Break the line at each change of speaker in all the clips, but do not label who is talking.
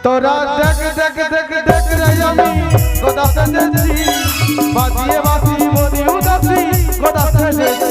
তোরা দেখ দেখ দেখ দেখ রে আমি গোদা সেজেছি বাজিয়ে বাসি মনি উদাসী গোদা সেজেছি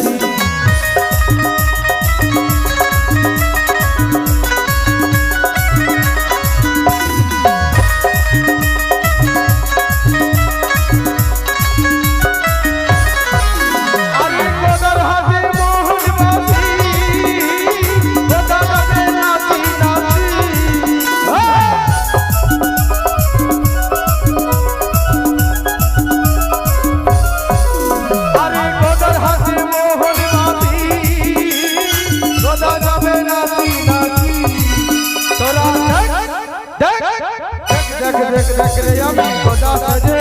দেখ দেখ রে আমি গোদা সেজেছি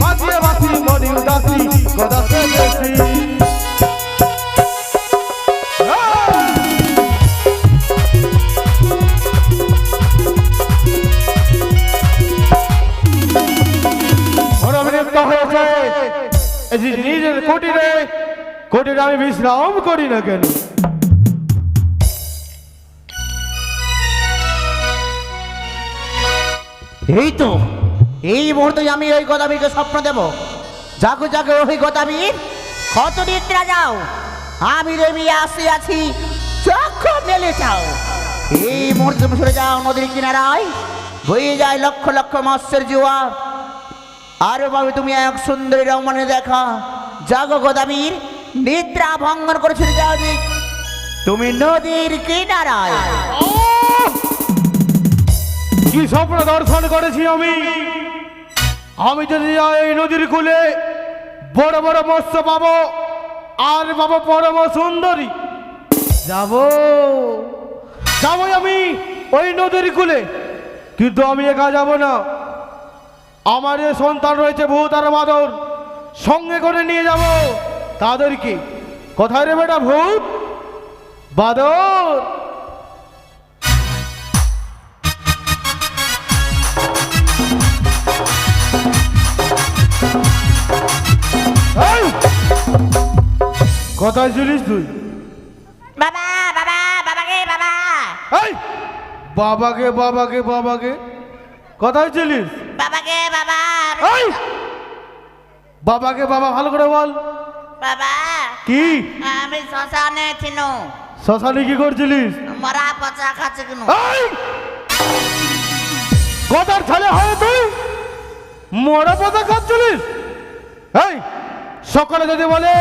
বাজিয়ে বাসি মনি উদাসী গোদা সেজেছি নিজের কোটিরে আমি বিশ্রাম করি না কেন?
এই তো এই মুহূর্তে আমি ওই গদাবীরকে স্বপ্ন দেব। জাগো জাগো ওই গদাবীর, কত নিদ্রা যাও, আমি দেবী আছি চক্ষু মেলে যাও। এই মুহূর্তে তুমি সরে যাও নদীর কিনারায়, বয়ে যায় লক্ষ লক্ষ মৎস্যের জোয়ার। আর বাবু তুমি এক সুন্দরী রমণী দেখা। জাগো গদাবীর, নিদ্রা ভঙ্গন করে ছুটে যাও যে তুমি নদীর কিনারায়।
কি স্বপ্ন দর্শন করেছি আমি! আমি যদি যাই এই নদীর কূলে বড় বড় মৎস্য পাবো আর পাবো পরম সুন্দরী। যাবো আমি ওই নদীর কূলে, কিন্তু আমি একা যাব না। আমার যে সন্তান রয়েছে ভূত আর বাদর, সঙ্গে করে নিয়ে যাব তাদেরকে। কোথায় রে বেটা ভূত বাদর? কোথায় ছিলিস তুই?
বাবা বাবা বাবাকে বাবা,
এই বাবাকে বাবাকে বাবাকে কোথায় ছিলিস?
বাবাকে বাবা,
এই বাবাকে বাবা ভালো করে বল।
বাবা
কি?
আমি শ্মশানে ছিল।
শ্মশানে কি করছিলিস?
মরা পচা খাচ্ছে কেন?
এই গদার ছেলে হয়ে তুই মরা পাতা খাচ্ছিলিস? এই সকালে যদি বলে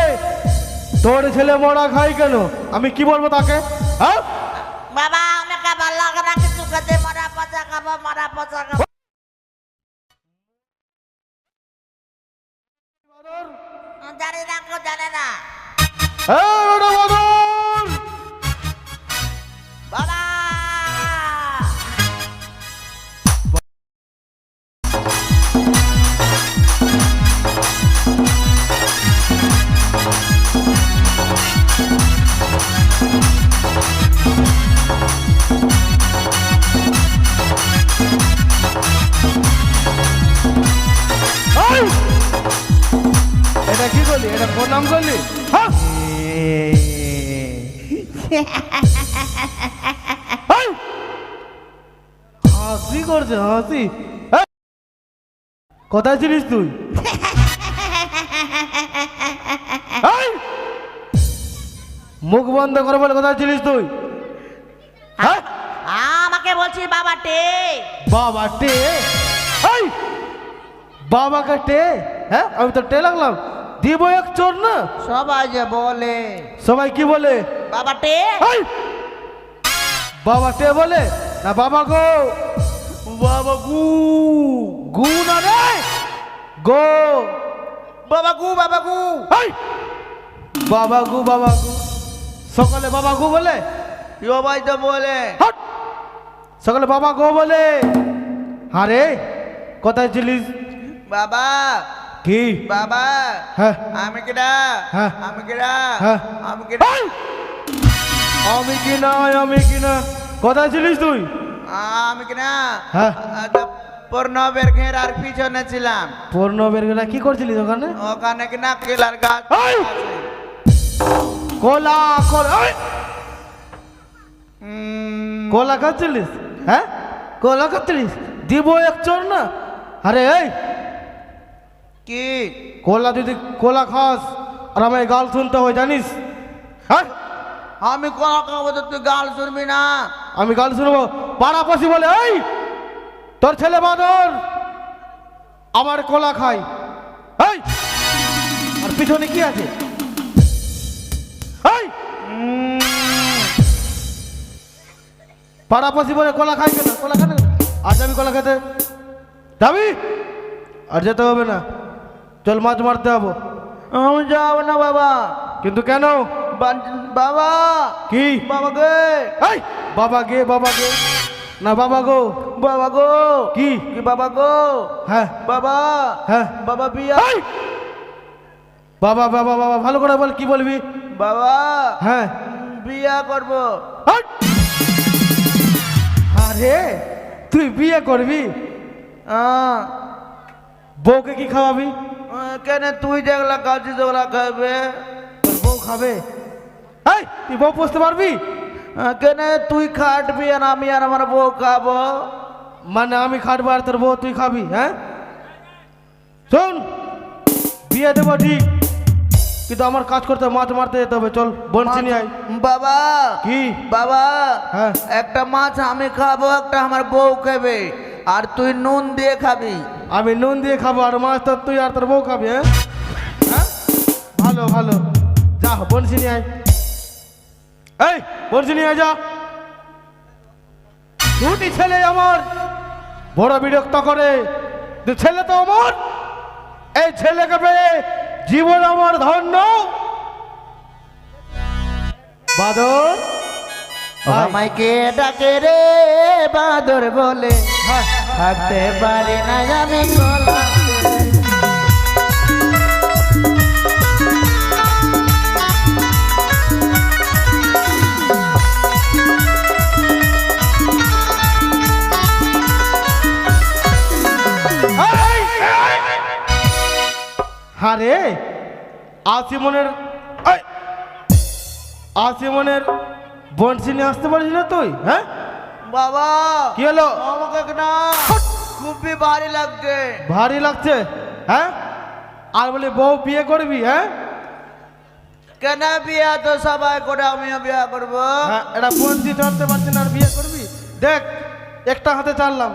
তোর ছেলে মরা খাই কেন, আমি কি বলবো তাকে? হ্যাঁ
বাবা আমাকে ভালো লাগে না কিছু খেতে, মরা পচা খাবো, মরা পচা খাবো। জানি না, কেউ জানে না। বাবা
এটা কি করলি? এটা প্রণাম করলি? হাসি করছে হাসি। কোথায় ছিলিস তুই? মুখ বন্ধ করে বলে কোথায় ছিলিস তুই?
আমাকে বলছি বাবা টে।
বাবা টে? বাবাকে টে? হ্যাঁ আমি তো টে লাগলাম। দিব এক চোর না?
সবাই যে বলে।
সবাই কি বলে?
বাবা টে।
বাবা টে বলে না বাবা গো? বাবা গু গু না রে, গো
বাবা গু বাবা গু।
বাবা গু বাবা গু সকালে বাবা গু বলে?
সবাই তো বলে।
সকালে বাবা গো বলে। আরে কোথায় ছিলিস?
বাবা
কি?
বাবা
হ্যাঁ
আমি কিনা,
হ্যাঁ
আমি কিনা,
হ্যাঁ
আমি কিনা,
আমি কিনা, আমি কিনা। কোথায় ছিলিস তুই?
আমি কিনা
হ্যাঁ
পূর্ণবের ঘেরার পিছনে ছিলাম।
পূর্ণবের গেলা কি করছিলিস ওখানে?
ওখানে কিনা কেলার গাছ
কোলা কোলা কোলা খাচ্ছিলিস? হ্যাঁ কলা কাত্রিস দিব এক চোর না। আরে এই
কি
কলা যদি কলা খাস আর আমায় গাল শুনতে হয় জানিস? হ্যাঁ
আমি কলা খাবো তো তুই গাল শুনবি না?
আমি গাল শুনবো? পাড়াপাশি বলে এই তোর ছেলে বাদর আমার কলা খাই। এই আর পিছনে কি আছে? এই পাড়াপাশি বলে কলা খাই কেন? কলা খান আজ আমি কলা খেতে যাবি? আর যেতে হবে না, চল মাছ মারতে যাবো।
আমি যাবো না বাবা।
কিন্তু কেন?
বাবা
কি?
বাবা গে।
এই বাবা গে, বাবা গে না বাবা গো।
বাবা গো।
কি?
কি বাবা গো?
হ্যাঁ
বাবা।
হ্যাঁ
বাবা বিয়া।
এই! বাবা বাবা বাবা ভালো করে বল, কি বলবি?
বাবা
হ্যাঁ
বিয়া করবো।
এই! আরে তুই বিয়ে করবি? বউকে কি খাওয়াবি?
কেন তুই যেগুলা খাচ্ছিস ওগুলা খাবে?
তোর বউ খাবে? এই তুই বউ পুষতে পারবি?
কেন তুই খাটবি আর আমি আর আমার বউ খাবো?
মানে আমি খাটবো আর তোর বউ তুই খাবি? হ্যাঁ শোন, বিয়ে দেবো ঠিক, কিন্তু আমার কাজ করতে মাছ মারতে যেতে হবে। চল বনছি নিয়ে আয়।
বাবা
কি?
বাবা
হ্যাঁ
একটা মাছ আমি খাবো, একটা আমার বউ খাবে, আর তুই নুন দিয়ে খাবি।
আমি নুন দিয়ে খাবো আর মাছ তো তুই আর তোর বউ খাবি? হ্যাঁ হ্যাঁ ভালো ভালো, যা বনছি নিয়ে আয়। এই বনছি নিয়ে আয়, যা। দুটি ছেলে আমার বড় বিরক্ত করে, ছেলে তো আমার, এই ছেলেকে পেয়ে জীবন আমার ধন্য। বাদর
আমাকে ডাকে রে বাদর বলে, থাকতে পারি না আমি কলা।
আরে আসিমনের আসিমনের বনশি নিয়ে আসতে পারিস না তুই? হ্যাঁ
বাবা
কি হলো?
আমাকে না খুবই ভারী লাগছে।
ভারী লাগছে? হ্যাঁ আর বলে বউ বিয়ে করবি? হ্যাঁ
কেন বিয়া তো সবাই করে, আমিও বিয়া করবো।
হ্যাঁ এটা বনশি ধরতে পারছি না আর বিয়ে করবি? দেখ একটা হাতে চাললাম।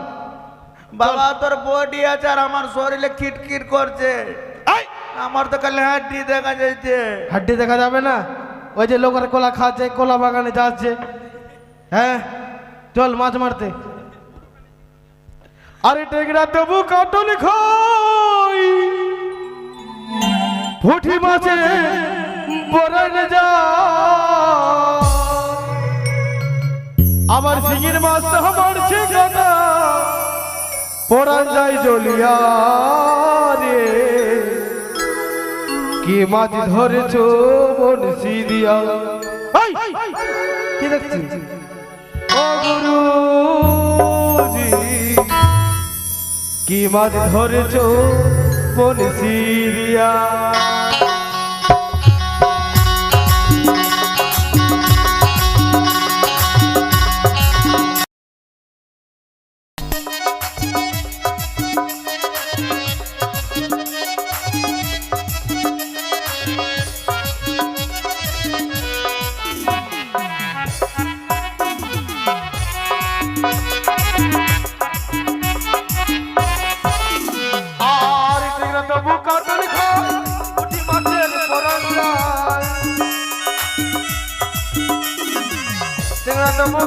বাবা তোর বডি আছে আর আমার শরীরে খিটখিট করছে।
এই!
আমার তো খালি হাড্ডি দেখা যাচ্ছে।
হাড্ডি দেখা যাবে না? ওই যে লোকের কলা খাচ্ছে, কলা বাগানে যাচ্ছে। হ্যাঁ চল মাছ মারতে। আরে টেকরা দেবু কাটল খাই, পুঁটি মাছে বরণ যা, আবার শিঙির মাছ আমার ছেকাটা পড়ান যায় জলিয়া রে। কি মাছ ধরেছ বনশি দিয়া? কি দেখছিস? ও গুরুজি কি মাছ ধরেছ বনশি দিয়া?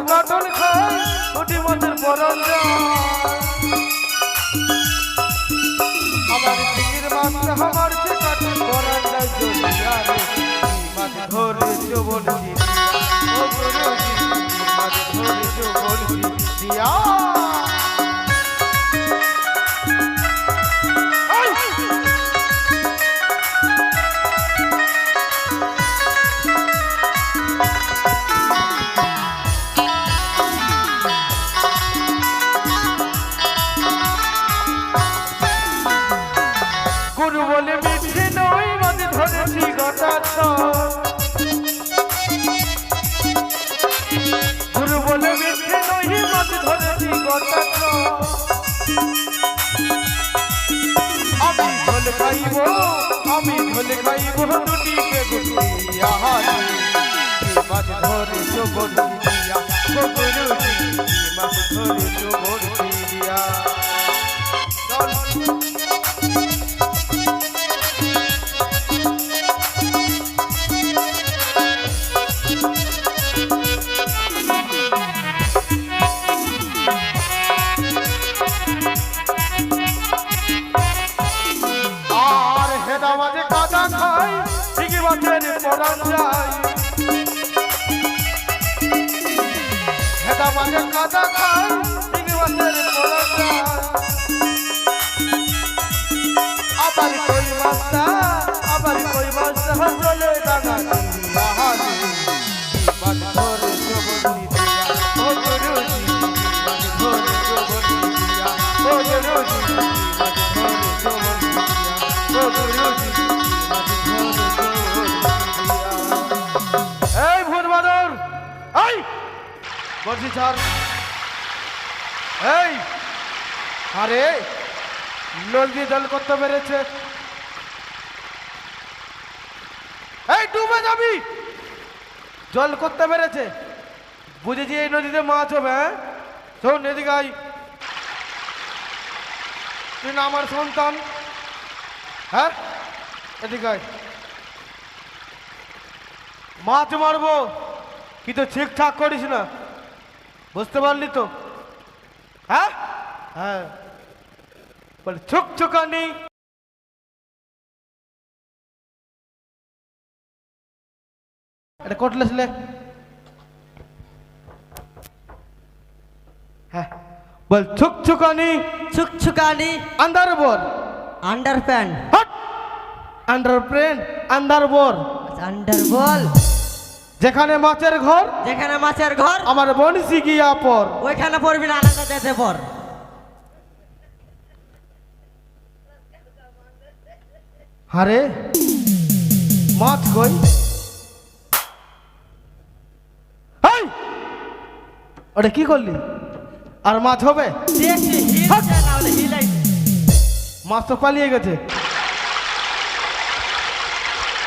কাটন খাই পুঁটি মাছের বরণ যায়, আমার চিংড়ির মাছ আমার কাটন বরণ যায় জলিয়া রে। মাছ ধরেছ বনশি ও গুরুজি, মাছ ধরেছ বনশি দিয়া। গুরু বলে মিঠে নই মাছ ধরেছি গোটা ছয়, গুরু বলে মিঠে নই মাছ ধরেছি আমি ঝোল খাইব, আমি ঝোল খাইব দুটিকে গুটিয়া হাতে মাছ ধরে চোবর দিয়া ও গুরুজি মাছ ধরে চোবর দিয়া আর হেদা মাঝে কাদা খাই ঠিকই মাছের পরান যায় হেদা মাঝে কাদা খাই ঠিকই মাছের পরান যায় আবার কই মাছটা চলে ডাঙা দিয়া হাতে মাছ ধরে চোবর দিয়া ও গুরুজি মাছ ধরে চোবর দিয়া ও গুরুজি মাছ ধরে চোবর দিয়া ও গুরুজি মাছ ধরে চোবর দিয়া। এই ভূত বাদর, এই বলছি ছাড়। এই আরে নল দিয়ে জল করতে পেরেছে, এই ডুবে যাবি, জল করতে পেরেছে, বুঝেছি এই নদীতে মাছ হবে। হ্যাঁ শোন এদিকে আই, তুই না আমার সন্তান, হ্যাঁ এদিকে আই, মাছ মারবো কিন্তু ঠিকঠাক করিস না, বুঝতে পারলি তো? হ্যাঁ হ্যাঁ বলে ছুকছুকানি এটা কটলে ছিলে, হ্যাঁ বল ছুকছুকানি
ছুকছুকানি
আন্দার বর
আন্ডার প্যান্ট
হট আন্ডার প্রেন আন্দার বর
আন্ডার বল
যেখানে মাছের ঘর
যেখানে মাছের ঘর
আমার বনসি গিয়া পর
ওইখানে পড়বি না, আলাদা যেতে পর।
আরে মাছ কই, এই ওটা কি করলি, আর মাছ হবে?
দেখছি হিলছে না হলে হিলাই।
মাছ তো পালিয়ে গেছে,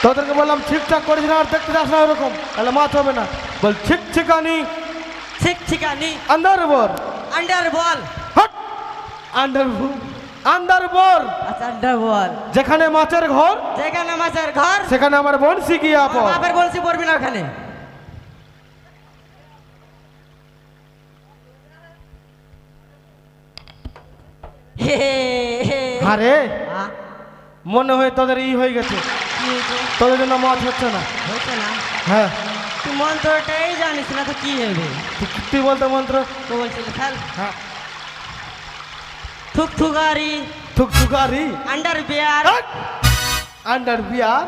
তোদেরকে বললাম ঠিকঠাক করিস না, আর দেখতে যাস না ওরকম, তাহলে মাছ হবে না। বল ঠিকঠিকানি
ঠিকঠিকানি
আন্দার বর
আন্ডার বল
হট আন্দার আন্দার বর
আচ্ছা আন্ডার বল
যেখানে মাছের ঘর
যেখানে মাছের ঘর
সেখানে আমার বনসি গিয়া
আমার
পর।
বাপের বলছি পড়বি না ওখানে। হে হে
আরে
আ,
মনে হয় তোদের ই হয়ে গেছে,
কি হয়েছে?
তোদের জন্য মাছ হচ্ছে না।
হচ্ছে না,
হ্যাঁ
তুই মন্ত্রটাই জানিস না তো কি হবে?
তুই বলতে মন্ত্র।
তো বলছিল খেল
হ্যাঁ
থুকথুকারি
থুকথুকারি
আন্ডার বিয়ার
আন্ডার বিয়ার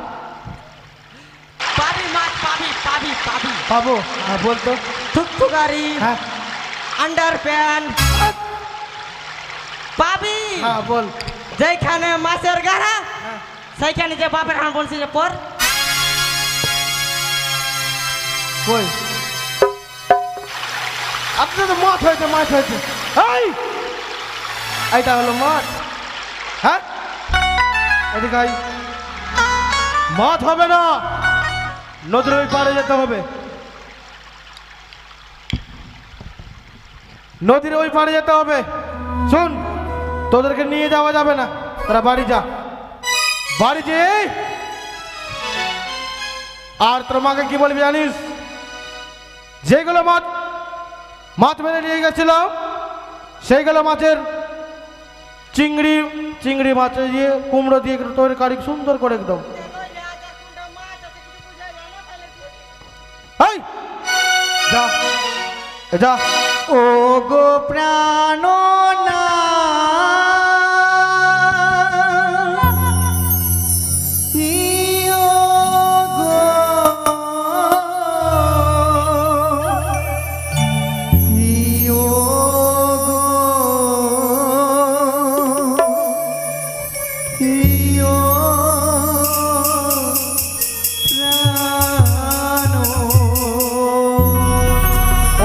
পাবি মাছ পাবি পাবি পাবি
পাবো, হ্যাঁ বলতো।
থুকথুকারি
হ্যাঁ
আন্ডার প্যান্ট পাবি
হ্যাঁ বল।
যেখানে মাছের গাড়া
হ্যাঁ
সেইখানে যে বাপের হান বলছি যে পর।
কই আপনার তো মাছ হয়েছে, মাছ হয়েছে, এই এইটা হলো মাছ। হ্যাঁ এদিকে আই, মাছ হবে না, নদীর ওই পাড়ে যেতে হবে, নদীর ওই পাড়ে যেতে হবে। শোন তোদেরকে নিয়ে যাওয়া যাবে না, তোরা বাড়ি যা, বাড়ি যে। আর তোর মাকে কি বলবি জানিস, যেগুলো মাছ মাছ মেরে নিয়ে গেছিলাম সেইগুলো মাছের চিংড়ি চিংড়ি মাছ দিয়ে কুমড়ো দিয়ে তরকারি সুন্দর করে একদম। এই যা যা
ও গো প্রাণ না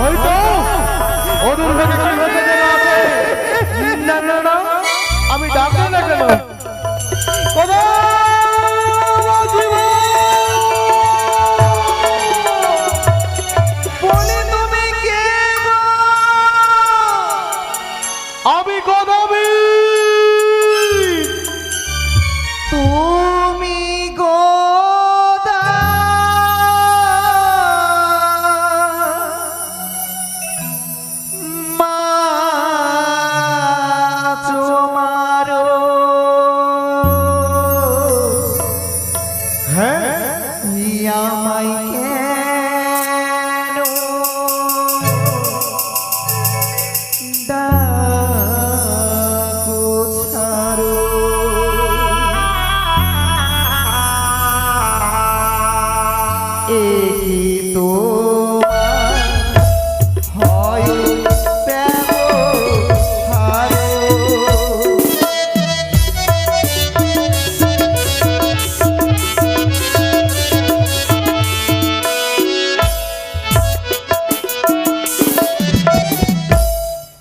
ওই তো অদূর থেকে কি হতে যেন আছে। আমি গদাবি।
তুমি গোদা মাছ মারো
হ্যাঁ
আমায় কেন ডাকো ছাড়ো এই তোমার হয় ব্যবহার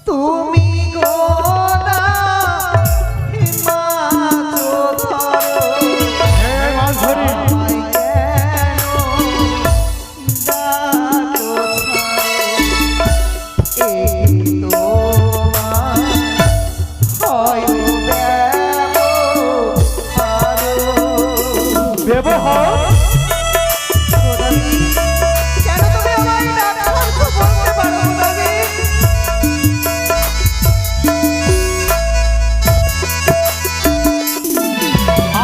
তুমি গোদা হিমাচ ধরো
হ্যাঁ মাছ ধরি।
আমায় কেন ডাকো ছাড়ো এই তোমার হয়
ব্যবহার
কেন তুমি আমায় ডাকো বলতে পারো দাবি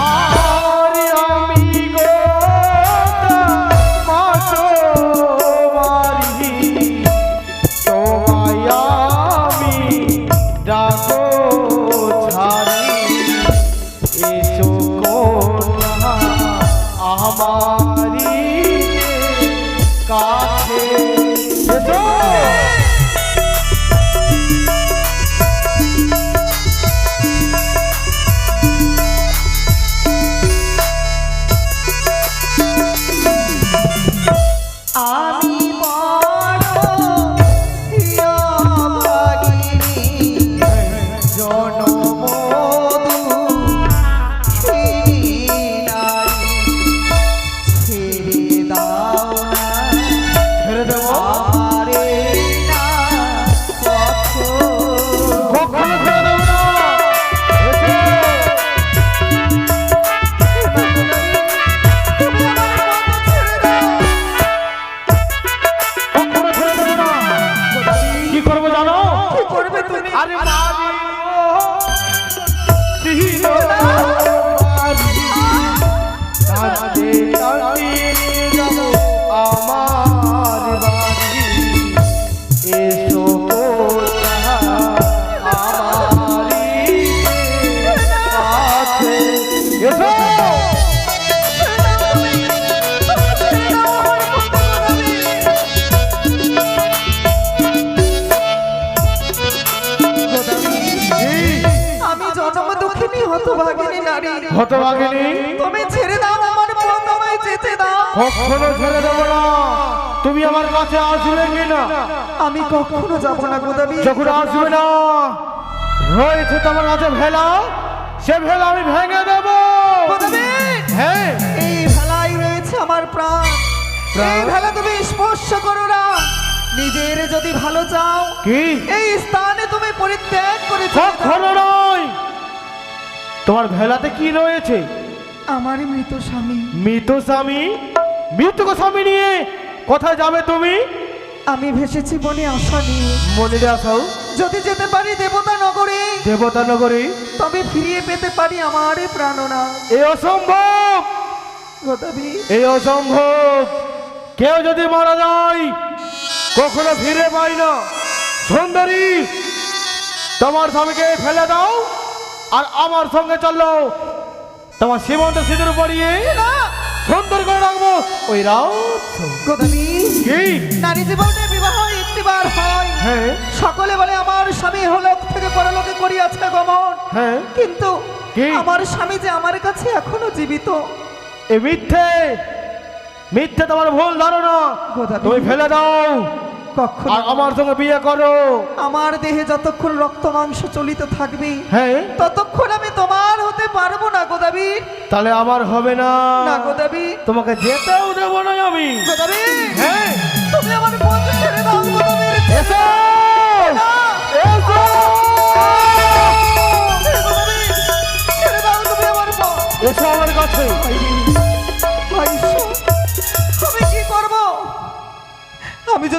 আর আমি গোদা মাছ মারি, তোমায় আমি ডাকো ছাড়ি, এসো কন্যা আমারি কাছে এসো।
আমি বড় ভাগিনী জনমধু নারী ছেড়ে দাও না
ছেড়ে দেবো
আমারে না পথ
কখনো ছেড়ে দেবো না। এসো।
তুমি আমার পথ ছেড়ে দাও
কখনো ছেড়ে দেবো না। কি করবো জানো?
কি করবে তুমি
আরে মারি ও চিনো মারি, কাঁদতে কাঁদতে যাবো আমার বাড়ি, এসো কোথা আমারি কাছে এসো।
আমি জন্ম দুঃখিনী হতভাগিনী নারী
হতভাগিনী
তুমি ছেড়ে দাও আমার পথ আমায় যেতে দাও
কখনো ছেড়ে দেবো না। তুমি আমার কাছে আসবে কিনা?
আমি কখনো যাব না গোদাবি
যখন আসবে না, রয়েছে তোমার কাছে ভেলা, সে ভেলা আমি ভেঙে দেব।
গোদাবি
হ্যাঁ
এই ভেলাই রয়েছে আমার প্রাণ
প্রাণ?
এই ভেলা তুমি স্পর্শ করো না নিজের যদি ভালো চাও
কি
এই স্থানে তুমি পরিত্যাগ করে চলে যাও।
কখনো নয়। তোমার ভেলাতে কি রয়েছে?
আমার মৃত স্বামী
মৃত স্বামী? মৃত স্বামী নিয়ে কোথায় যাবে তুমি?
আমি ভেসেছি বনে আশা নিয়ে
মনে রাখাও,
যদি যেতে পারি দেবতা নগরে
দেবতা নগরী
তবে ফিরিয়ে পেতে পারি আমার প্রাণনা
এ অসম্ভব,
গোদাবি
এই অসম্ভব। কেউ যদি মারা যায় কখনো ফিরে পাই না। সুন্দরী, তোমার স্বামীকে ফেলে দাও আর আমার সঙ্গে চললো। তোমার সীমন্ত সিঁদুর পরিয়ে সুন্দর করে রাখবো ওই রাত।
গোদাবি
কি?
নারী জীবনে বিবাহ একটিবার হয়
হ্যাঁ
সকলে বলে আমার স্বামী হলোক থেকে পরলোকে করিয়াছে গমন
হ্যাঁ,
কিন্তু
কি?
আমার স্বামী যে আমার কাছে এখনো জীবিত
এ মিথ্যে, মিথ্যে তোমার ভুল ধারণা।
গোদাবি।
তুমি ফেলে দাও
কখনো
আর আমার সঙ্গে বিয়ে করো।
আমার দেহে যতক্ষণ রক্ত মাংস চলিত থাকবে
হ্যাঁ,
ততক্ষণ আমি তোমার হতে পারবো না গোদাবি
তাহলে আমার হবে না।
না গোদাবি
তোমাকে যেতেও দেবো না আমি।
গোদাবি
হ্যাঁ,
তুমি আমার বন্ধু ছেড়ে দাও গোদাবি
এসো
না।
এসো।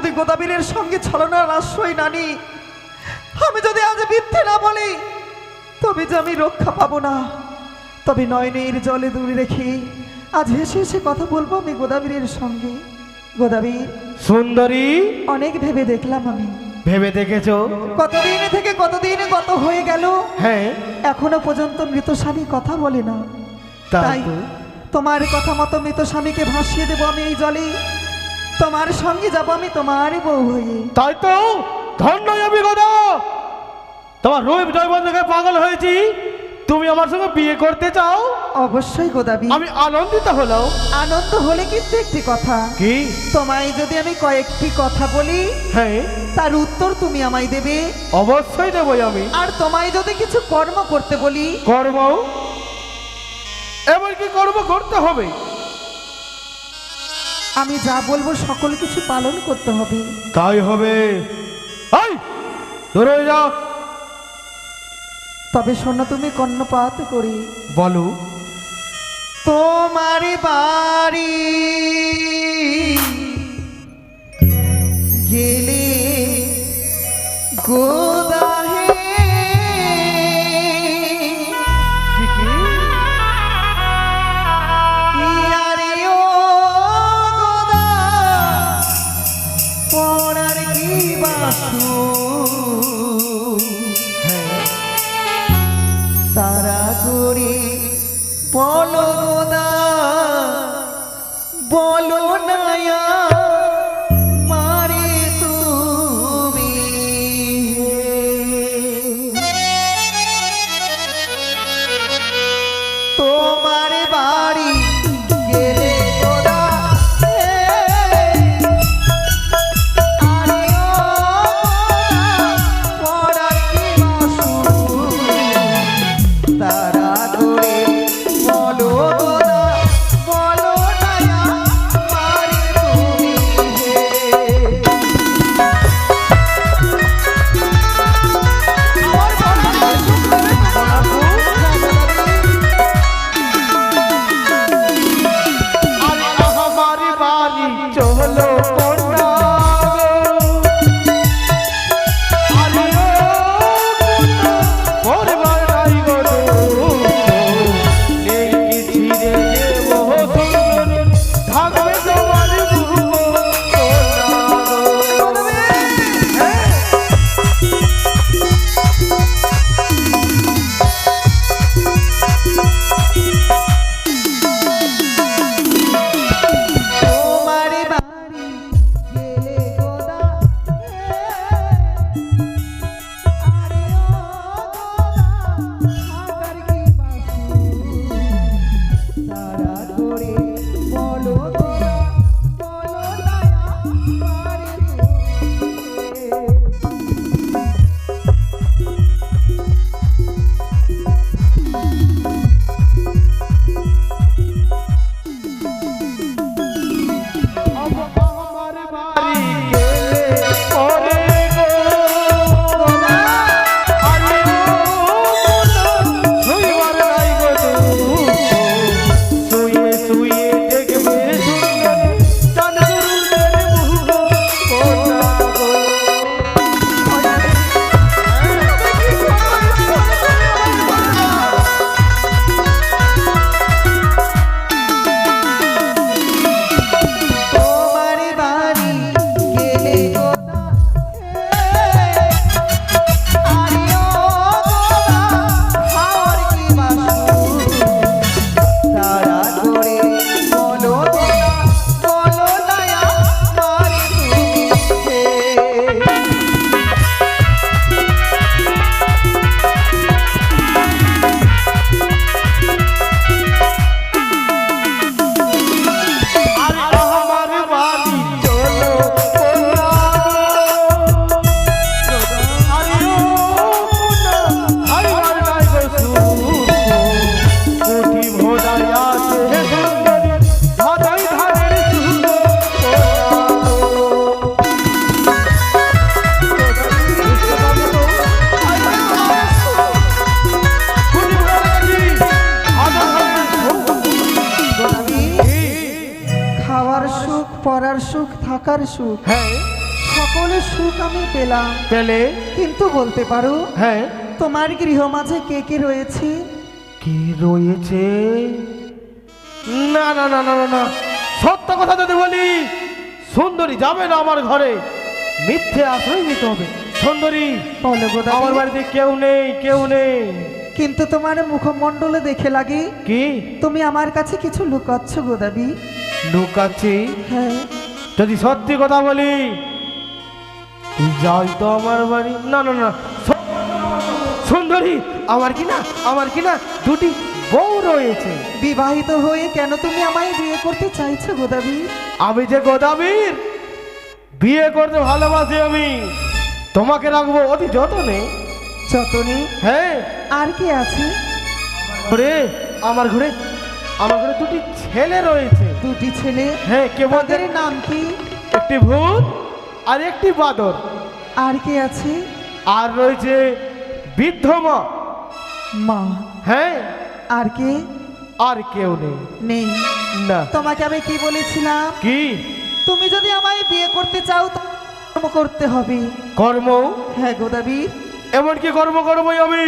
যদি গোদাবীরের সঙ্গে ছলনার আশ্রয় না নিই, আমি যদি আজ মিথ্যে না বলি, তবে যে আমি রক্ষা পাবো না। তবে নয়নের জলে দূরে রেখে আজ হেসে হেসে কথা বলবো আমি গোদাবীরের সঙ্গে। গোদাবীর,
সুন্দরী,
অনেক ভেবে দেখলাম আমি,
ভেবে দেখেছো?
কতদিন থেকে কতদিন গত হয়ে গেল,
হ্যাঁ,
এখনো পর্যন্ত মৃত স্বামী কথা বলে না।
তাই
তাই
তো।
তোমার কথা মতো মৃত স্বামীকে ভাসিয়ে দেবো আমি এই জলে। তোমার সঙ্গে যাব আমি তোমার বউ হয়ে।
তাই তো, ধন্য আমি কথা। তোমার রূপ জয়বন দেখে পাগল হয়েছি। তুমি আমার সঙ্গে বিয়ে করতে চাও?
অবশ্যই গোদাবি,
আমি আনন্দিত হলাম।
আনন্দ হলে কিন্তু একটি কথা,
কি?
তোমায় যদি আমি কয়েকটি কথা বলি,
হ্যাঁ,
তার উত্তর তুমি আমায় দেবে।
অবশ্যই দেবো আমি।
আর তোমায় যদি কিছু কর্ম করতে বলি,
কর্ম? এমন কি কর্ম করতে হবে?
আমি যা বলবো সকল কিছু পালন করতে হবে।
তাই হবে। এই, দূরে হয়ে যাও।
তবে শোনো, তুমি কর্ণপাত করি
বলো।
তোমার বাড়ি গেলে গোদাহে
কি কি?
ইয়ারে ও গোদা পড়ার কি বাসু তারা করে বলো গোদা, বলো নয়া মারে তুমি। তোমার বাড়ি গেলে গোদা আরে ও গোদা পড়ার কি বাসু তারা করে বলো গোদা, বলো নয়া মারে তুমি।
আরে আমার বাড়ি চলো কন্যা গো। আরে ও কন্যা, পরবার নাই গো দূর। নেই কি ছিঁড়ে দেবো সুন্দর, থাকবে তোমার বুবো কন্যা গো। হ্যাঁ।
তোমার বাড়ি গেলে গোদা আরে ও গোদা থাকার কি বাসু তারা করে বলো গোদা, বলো নয়া মারে তুমি।
আমার বাড়ি গেলে পরে গো। আরে ও কন্যা, শুইবার নাই গো দূর। শুয়ে শুয়ে দেখবে সুন্দর, চাঁদ দুর্গের বুবো কন্যা গো।
তোমার বাড়ি গেলে গোদা আরে ও গোদা হাওয়ার কি বাসু তারা করে বলো গোদা, বলো নয়া মারে তুমি।
আরে আমার বাড়ি চলো কন্যা গো। আরে ও কন্যা, হারিবার নাই গো সুখ। পুঁথি ভোজাই আছে সুন্দরী, ধাঁধাই ধানের সুখ কন্যা গো। পুঁথি ভোজাই আধা ধানের সুখ।
খাওয়ার সুখ, পরার সুখ, থাকার সুখ
হ্যাঁ,
সকলের সুখ আমি পেলাম,
পেলে
কিন্তু বলতে পারো
হ্যাঁ
তোমার গৃহ মাঝে কে কে রয়েছে?
কি রয়েছে? না না না না না না, সত্য কথা যদি বলি সুন্দরী যাবে না আমার ঘরে, মিথ্যে আশ্রয় নিতে হবে। সুন্দরী
বলো গো দাবি।
আমার বাড়িতে কেউ নেই, কেউ নেই।
কিন্তু তোমার মুখমণ্ডলে দেখে লাগে
কি
তুমি আমার কাছে কিছু লুকাচ্ছ গো দাবি।
লুকাচ্ছি?
হ্যাঁ,
যদি সত্যি কথা বলি তুই যাই তো আমার বাড়ি। না না না সুন্দরী, আমার কি না দুটি বউ রয়েছে।
বিবাহিত হয়ে কেন তুমি আমায় বিয়ে করতে চাইছো গো দাবি?
আমি যে গোদাবীর বিয়ে করতে ভালোবাসি, আমি তোমাকে রাখবো অতি যতনে।
যতনে?
হ্যাঁ।
আর কি আছে?
ঘরে আমার ঘরে দুটি ছেলে রয়েছে।
দুটি ছেলে?
হ্যাঁ, কে বলতে?
তাদের নাম কি?
একটি ভূত আর একটি বাদর।
আর কি আছে?
আর রয়েছে বৃদ্ধ মা।
মা?
হ্যাঁ।
আর কে?
আর কেউ নেই।
নেই?
না।
তোমাকে আমি কি বলেছিলাম?
কি?
তুমি যদি আমায় বিয়ে করতে চাও তো কর্ম করতে হবে।
কর্ম?
হ্যাঁ গো দাবি।
এমন কি কর্ম করবোই আমি?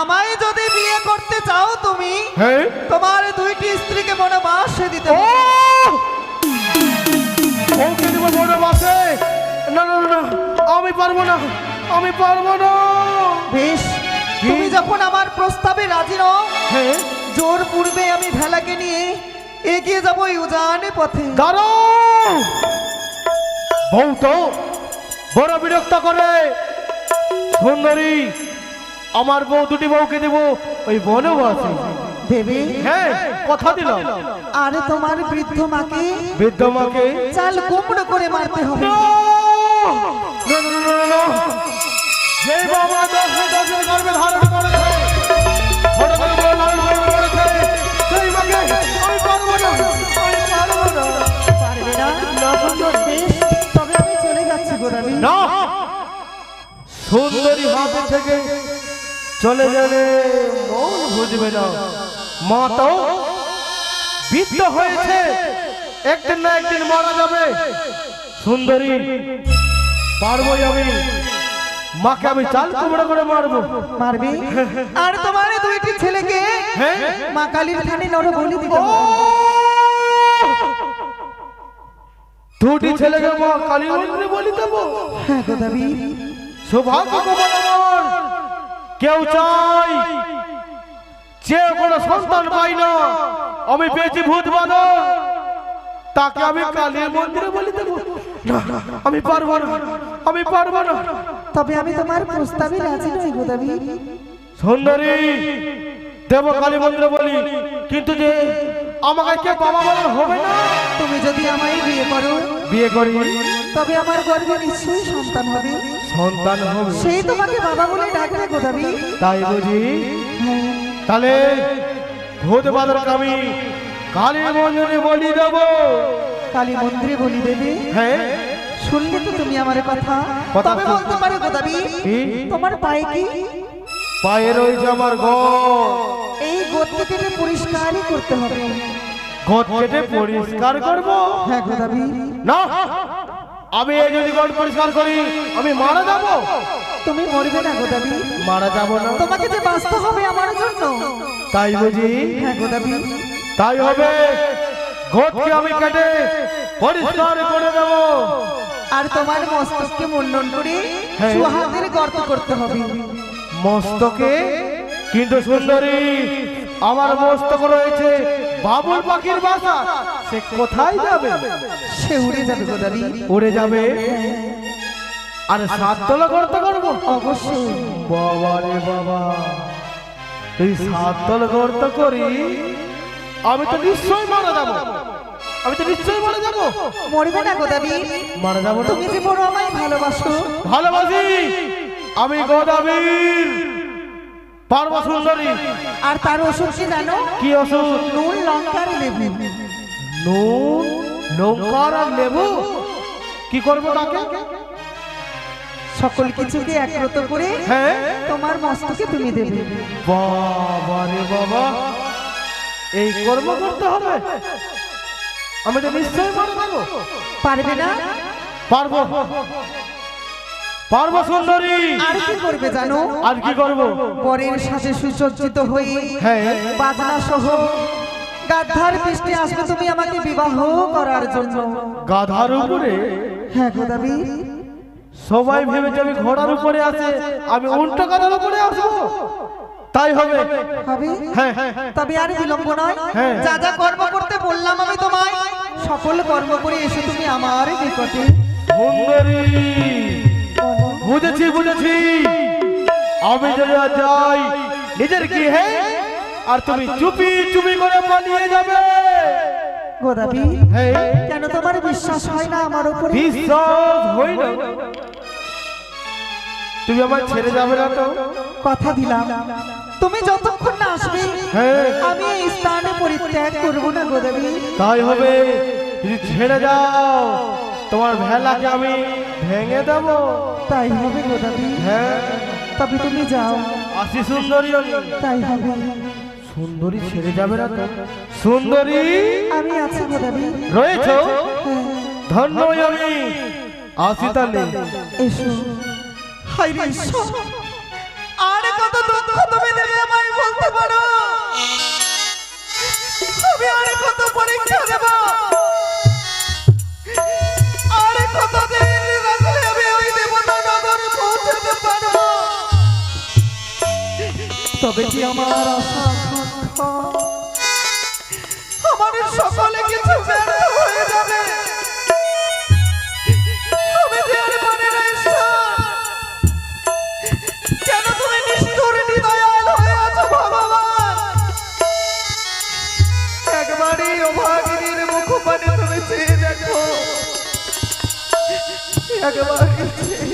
আমায় যদি বিয়ে করতে চাও তুমি,
হ্যাঁ,
তোমার দুইটি স্ত্রীকে বনবাসে দিতে
ও
হবে।
ওকে দিব বনবাসে? না না না না, আমি পারবো না, আমি পারবো না।
বেশ,
কি?
তুমি যখন আমার প্রস্তাবে রাজি নও,
হ্যাঁ,
জোর পূর্বে আমি ভেলাকে নিয়ে এগিয়ে যাবো এই উজানে পথে।
দাঁড়ো। বউ তো বড় বিরক্ত করে। সুন্দরী, আমার বউ দুটি বউকে দেব ওই বনবাসে।
দেবে?
হ্যাঁ, কথা দিলাম।
আরে তোমার বৃদ্ধ মাকে
বৃদ্ধ মাকে?
চাল কুমড়ো করে মারতে হবে।
No! No, no, no, no, no, no! যে বাবা 10 গর্ভে ধারণ করেছে, ছোট করে বড় লালন পালন করেছে, সেই মাকে আমি পারবো না, আমি পারবো না।
পারবে না? বেশ, তবে আমি চলে যাচ্ছি গোদাবি।
না, সুন্দরী হাতে থেকে চলে গেলে মন বুঝবে না। মা তো বৃদ্ধ হয়েছে, একদিন না একদিন মারা যাবে। সুন্দরী, পারবোই আমি, মাকে আমি চাল কুমড়ো করে মারবো।
মারবে? আর তোমার এই দুইটি ছেলেকে
হ্যাঁ?
মা কালীর থানে নর বলি দিতে
ও!
হবে।
দুটি ছেলেকে মা কালী মন্দিরে বলি দেবো?
হ্যাঁ গোদাবি।
সৌভাগ্য কমল আমার, কেউ চাই যে কোনো সন্তান পাই না, আমি পেয়েছি ভূত বাদর, তাকে আমি কালীর মন্দিরে বলি দেবো? না, আমি পারবো না, আমি পারবো না।
তবে আমি তোমার প্রস্তাবে রাজি নই গোদাবি।
সুন্দরী, দেব কালী মন্দিরে বলি, কিন্তু যে আমাকে কে বাবা বলার হবে না।
তুমি যদি আমায় বিয়ে করো,
বিয়ে করি,
তবে আমার গর্ভে নিশ্চয়ই সন্তান হবে।
সন্তান হবে,
সেই তোমাকে বাবা বলে ডাকবে গোদাবি।
তাই বুঝি?
হ্যাঁ,
তাহলে ভূত বাদরকে আমি কালীর মন্দিরে বলি দেব।
কালী মন্দিরে বলি দেবে?
হ্যাঁ।
শুনলে তো তুমি আমার কথা।
কথা
তবে
শুন-
বলতে পারো গোদাবি,
কি?
তোমার পায়ে কি?
পায়ে রয়েছে আমার গদ।
এই গোদকে কেটে পরিষ্কারই করতে হবে।
গদ কেটে পরিষ্কার করব?
হ্যাঁ গোদাবি।
না, আমি এই যদি গদ পরিষ্কার করি আমি মারা যাব।
তুমি মরবে না গোদাবি।
মারা যাব না?
তোমাকে যে বাঁচতে হবে আমার জন্য।
তাই বুঝি?
হ্যাঁ গোদাবি।
তাই হবে, গদকে আমি কেটে পরিষ্কার করে দেব।
আর তোমার মস্তককে মুন্ডন করে
হ্যাঁ।
সুহাগের গর্ত করতে হবে।
মস্তকে? কিন্তু সুন্দরী, আমার মস্তক রয়েছে বাবুল পাখির বাসা, সে কোথায় যাবে?
সে উড়ে যাবে গোদাবি।
উড়ে যাবে। আর সাততলা গর্ত করবো?
অবশ্যই।
বাবা রে বাবা, এই সাততলা গর্ত করি, আমি তো নিশ্চয়ই মারা যাবো, আমি তো নিশ্চয়ই মারা যাবো।
মরবে না গোদাবি।
মারা যাবো না?
তুমি যে বড় আমায় ভালোবাসো।
ভালোবাসি, আমি গোদাবীর, পারবো সুন্দরী।
আর তার ওষুধ কি জানো?
কি ওষুধ?
নুন লঙ্কার লেবু।
নুন লঙ্কার আর লেবু? কি করবো তাকে?
সকল কিছুকে একত্র করে
হ্যাঁ।
তোমার মস্তকে তুমি দেবে।
বাবা রে বাবা, এই কর্ম করতে হবে? আমি তো নিশ্চয়ই মারা যাবো।
পারবে না?
পারবো। পারবো সুন্দরী।
আর কি করবে জানো?
আর কি করব?
বরের সাথে সুসজ্জিত হয়ে
হ্যাঁ
বাজনা সহ গাধার পৃষ্ঠে আসবে তুমি আমাকে বিবাহ করার জন্য।
গাধার উপরে?
হ্যাঁ গো দাবি।
সবাই ভেবেছে আমি ঘোড়ার উপরে আছে, আমি উল্টো গাধার উপরে আসবো। তাই হবে।
হবে?
হ্যাঁ
তবে আর বিলম্ব নয়,
হ্যাঁ।
যা যা কর্ম করতে বললাম আমি তোমায় সকল কর্ম করে এসে তুমি আমার নিকটে।
সুন্দরী, বুঝেছি বুঝেছি। আমি যদি আজ যাই নিজের কি হে, আর তুমি চুপি চুপি করে পালিয়ে যাবে।
গোদাবি,
হ্যাঁ
কেন তোমার বিশ্বাস হয় না আমার উপরে?
বিশ্বাস হইল, তুমি আমার ছেড়ে যাবে না তো?
কথা দিলাম তুমি যতক্ষণ না আসবে
হ্যাঁ
আমি এই স্থানে পরিত্যাগ করবো না গোদাবি।
তাই হবে। যদি ছেড়ে যাও তোমার ভেলাকে আমি ভেঙে দেব।
তাই হবে গোদাবি।
হ্যাঁ
তবে তুমি যাও।
আসি সুন্দরী।
তাই হবে।
সুন্দরী ছেড়ে যাবে না তো? সুন্দরী
আমি আছি গোদাবি।
রয়েছ?
হ্যাঁ,
ধন্য আমি। আসি তাহলে।
এসো। হায় রে ঈশ্বর, আর কত দুঃখ তুমি দেবে আমায় বলতে পারো? আমি আর কত পরীক্ষা দেব? আর কত দিন রাখলে আমি ওই দেবতা নগরে পৌঁছাতে পারবো? তবে কি আমার আশা আকাঙ্ক্ষা, আমার সকলে কিছু ব্যর্থ হয়ে যাবে? আমি যে আর পারি না ঈশ্বর। কেন তুমি নিষ্ঠুর নিদয়াল হয়ে আছো ভগবান? একবারই অভাগিনীর মুখ পানে তুমি চেয়ে দেখো, একবারই চেয়ে